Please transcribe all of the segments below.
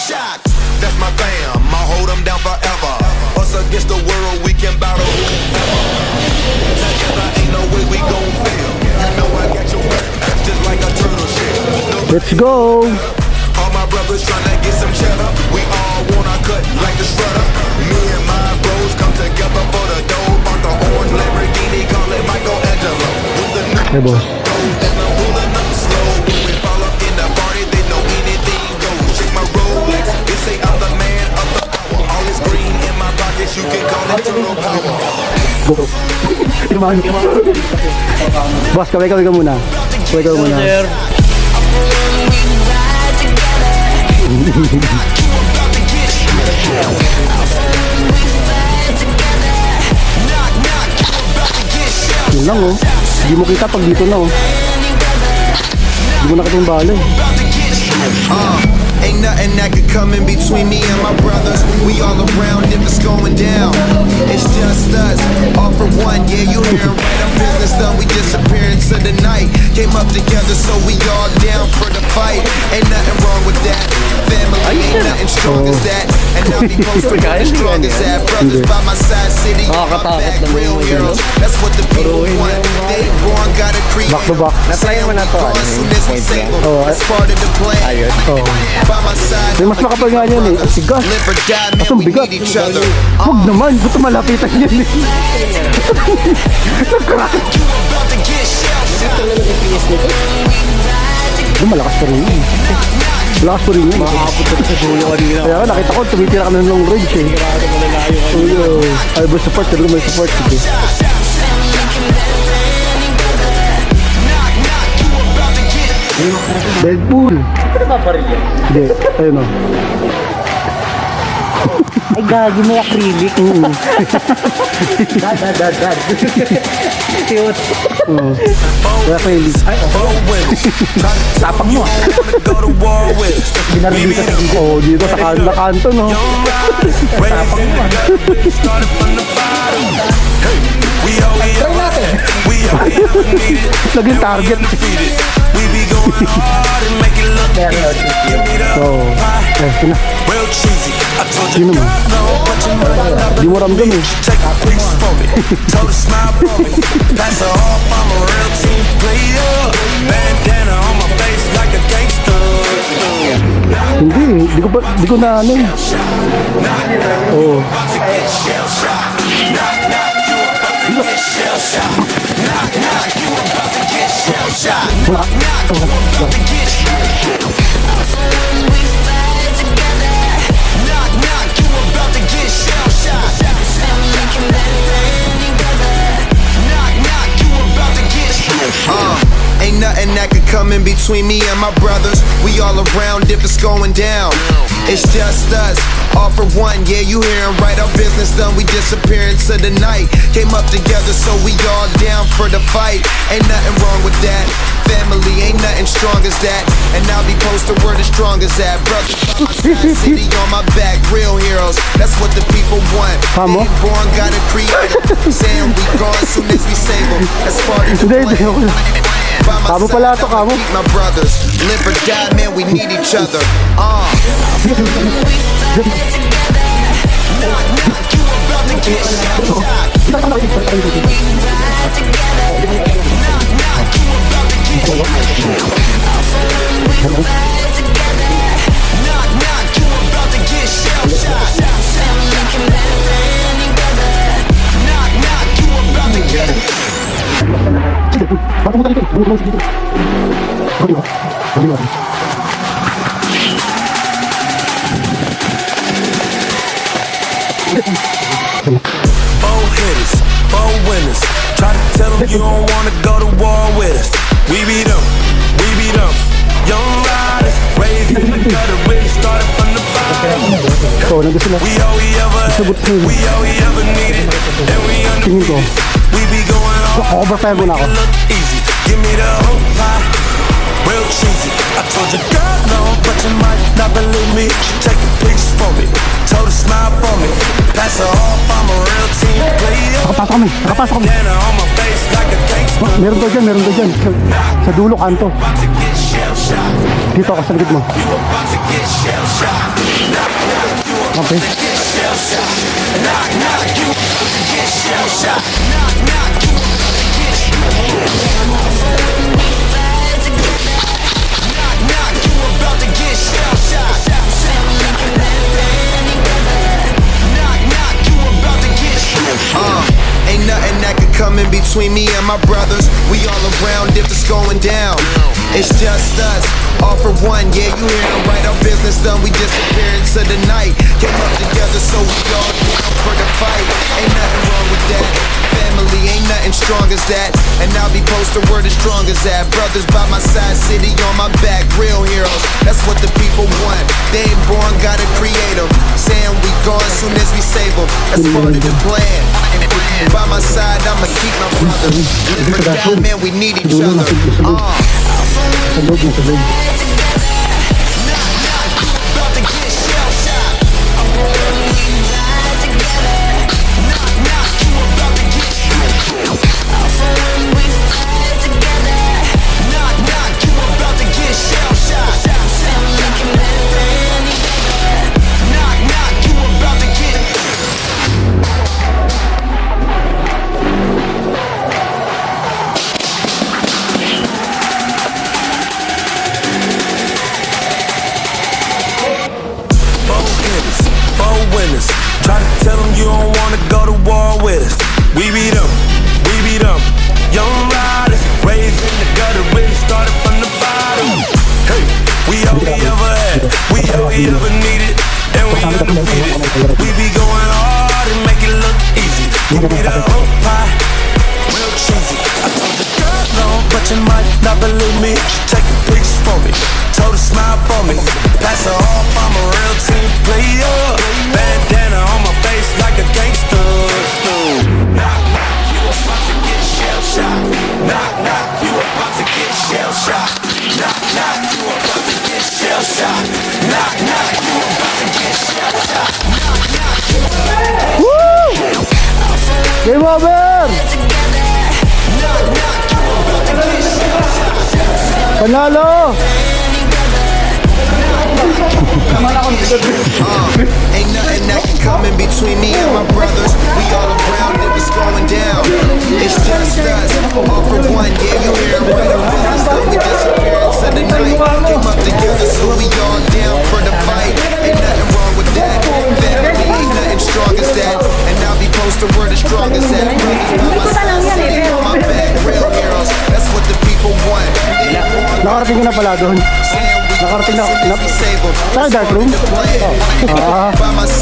shocked. That's my fam, I'll hold them down forever. Us against the world, we can battle whoever. Together ain't no way we gon' fail. You know I got your back, just like a turtle shell. Let's go! All my brothers tryna get some cheddar. We all wanna cut like the shredder. Me and my bros come together for the dough. On the orange Lamborghini, call it Michelangelo. With the new Hey, boss. and I'm pulling up slow. When we fall up in the party, they know anything goes. Check my Rolex, they say I'm the man of the hour. All this green in my pockets, you can call it turtle power. Go. Boss, kaway ka muna. Kaway ka muna. Yun lang oh. Hindi mo kita pag dito na oh. Hindi mo nakita yung bala eh. Ain't nothing that could come in between me and my brothers. We all around if it's going down. It's just us, all for one. Yeah, you hearing right? Our business done. We disappeared into the night. Came up together, so we all down for the fight. Ain't nothing wrong with that. Family ain't nothing strong as that. And now we posted as strong as that. Brothers by my side, city on my back, real heroes. That's what the people want. They born, gotta create. Back to back. Saying we gone soon as we single. That's part of the plan. Oh. By my side, May mas makapal nga yan eh. Sigas. live or die, man, Asong we bigat. need each other. Huwag naman. Buto malapitan yan eh. Malakas pa rin yun. Malakas pa rin yun. Makakapot ka sa dulo kanina. Kaya nakita ko, tumitira ka ng long range eh. Ay, bro, support. Talaga may support. Sige. Deadpool. Ano ba pa rin yan? Hindi, ayun o. Ay, gagi mo acrylic. Dad. Cute. Kaya kayo, Tapang mo. binaril dito sa gilid. Oo, dito sa kanto, no? Naging target. Oo. Sino? Sino mo? Di mo ramdam eh. Hindi ko na ano eh. Oo. Ain't nothing that could come in between me and my brothers. We all around if it's going down. It's just us, all for one. Yeah, you hearing right? Our business done. We disappear into the night. Came up together, so we all down for the fight. Ain't nothing wrong with that. Family ain't nothing strong as that. And I'll be posted word as strong as that. Brothers by my side, city on my back, real heroes. That's what the people want. Tama. They born, gotta create it. Saying we gone soon as we save them. That's part of the Hindi, plan. By my Kamo side, pala to, I'ma kamo. keep my brothers. Live or die, man, we need each other. Four hitters, four winners. Try to tell them you don't wanna go to war with us. We beat them. Young riders, raised in the gutter, really started from the bottom. Oo, nandun sila. We all we ever needed, and we Tingin ko. undefeated. We be going all Overfire muna ako. look easy. Give me the whole pie, real cheesy. I told you, girl, no, but you might not believe me. She taking pictures for me, told her smile for me. Pass her off, I'm a real team player. Nakapasok kami. Banana on my face like a gangster. Oh, meron daw dyan. Sa dulo, kanto. About to get shell shocked. Dito ako sa likod mo. You about to get shell shocked. kape. Ain't nothing that could come in between me and my brothers. We all around if it's going down. It's just us, all for one. Yeah, you hear them right. Our business done, we disappear into the night. Came up together, so we all down for the fight. Ain't nothing wrong with that. Family ain't nothing strong as that. And I'll be posted word as strong as that. Brothers by my side, city on my back. Real heroes, that's what the people want. They ain't born, gotta create them. Saying we gone soon as we save them. That's part of the plan. By my side, I'ma keep my brother. Live or die, man, we need each other. Sabog na sabog. Try to tell them you don't wanna go to war with us. We beat them, young riders, raised in the gutter, really started from the bottom. Hey, we all we ever had, we all we ever needed, and we undefeated. We be going hard and make it look easy. Give me the whole pie, real cheesy. I told the girl no, but you might not believe me. She take a piece for me, told her smile for me. Pass her off, I'm a real team player. Bandana on my face like a gangster. Knock, knock, you about to get shell shocked. Knock, knock, you about to get shell shocked. Knock, knock, you about to get shell shocked. Knock, knock, you about to get shell shocked. Knock, knock, Woo! Game over! Panalo! Ain't nothing that can come in between me and my brothers. We all around if it's going down. It's just us, all for one. Yeah, you hear it right. Our business done, we disappear into the night. Came up together, so we all down for the fight. Ain't nothing wrong with that. Family ain't nothing strong as that. And I'll be posted word as strong as that. Brothers by my side, city on my back. Real heroes, that's what the people want. They ain't born, Nakarating ko na pala doon. Nakarating na. Saan dark room?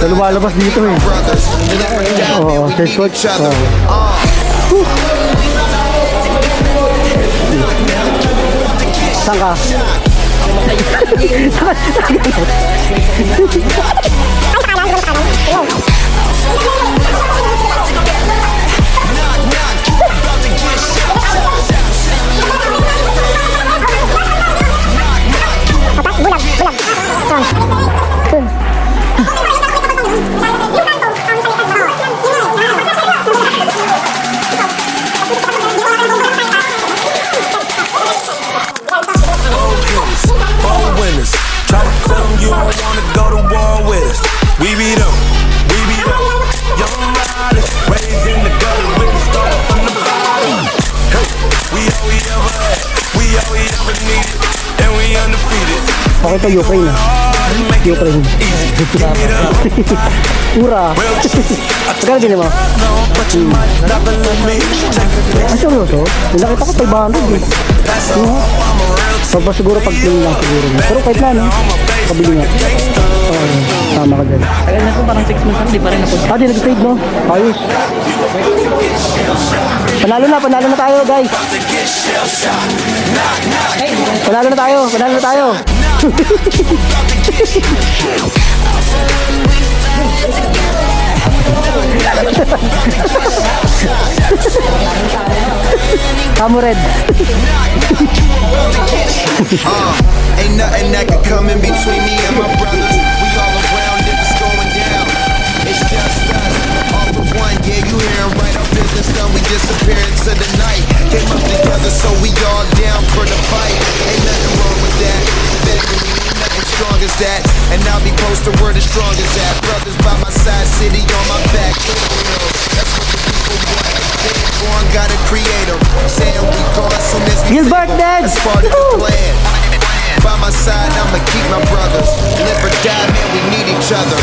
Lumalabas dito eh. Oo, church coach. Saan ka? Try to tell them you don't wanna go to war with us. We beat them, young riders, raised in the gutter, really started from the bottom. Hey, we all we ever had, we all we ever needed, and we undefeated. Okay to Ukraine ah. Ukraine. Ura. Magkano din mo? Ay, seryoso? Nakita ko 500 eh. Siguro pag tingin lang siguro. Pero kahit na, no? Pabili nga. Tama ka dyan. Tagal na po, parang 6 months na, di pa rin napunta. Di nag-fade, no? Ayos. Panalo na tayo, guys. Panalo na tayo. Kamu red. Ain't nothing that can come in between me and my brothers. We all around if it's going down. It's just us, all for one. Yeah, you hear it right. Our business done, we disappear into the night. Came up together, so we all down for the fight. Ain't nothing wrong with that. Family ain't nothing strong as that. And I'll be posted word as strong as that. Brothers city on my back. That's what the people want. Dead born, gotta create 'em. Saying we gone soon as we Gilbert, leave 'em. Dad. That's part of the plan. By my side, I'ma keep my brothers. Live or die, man, we need each other.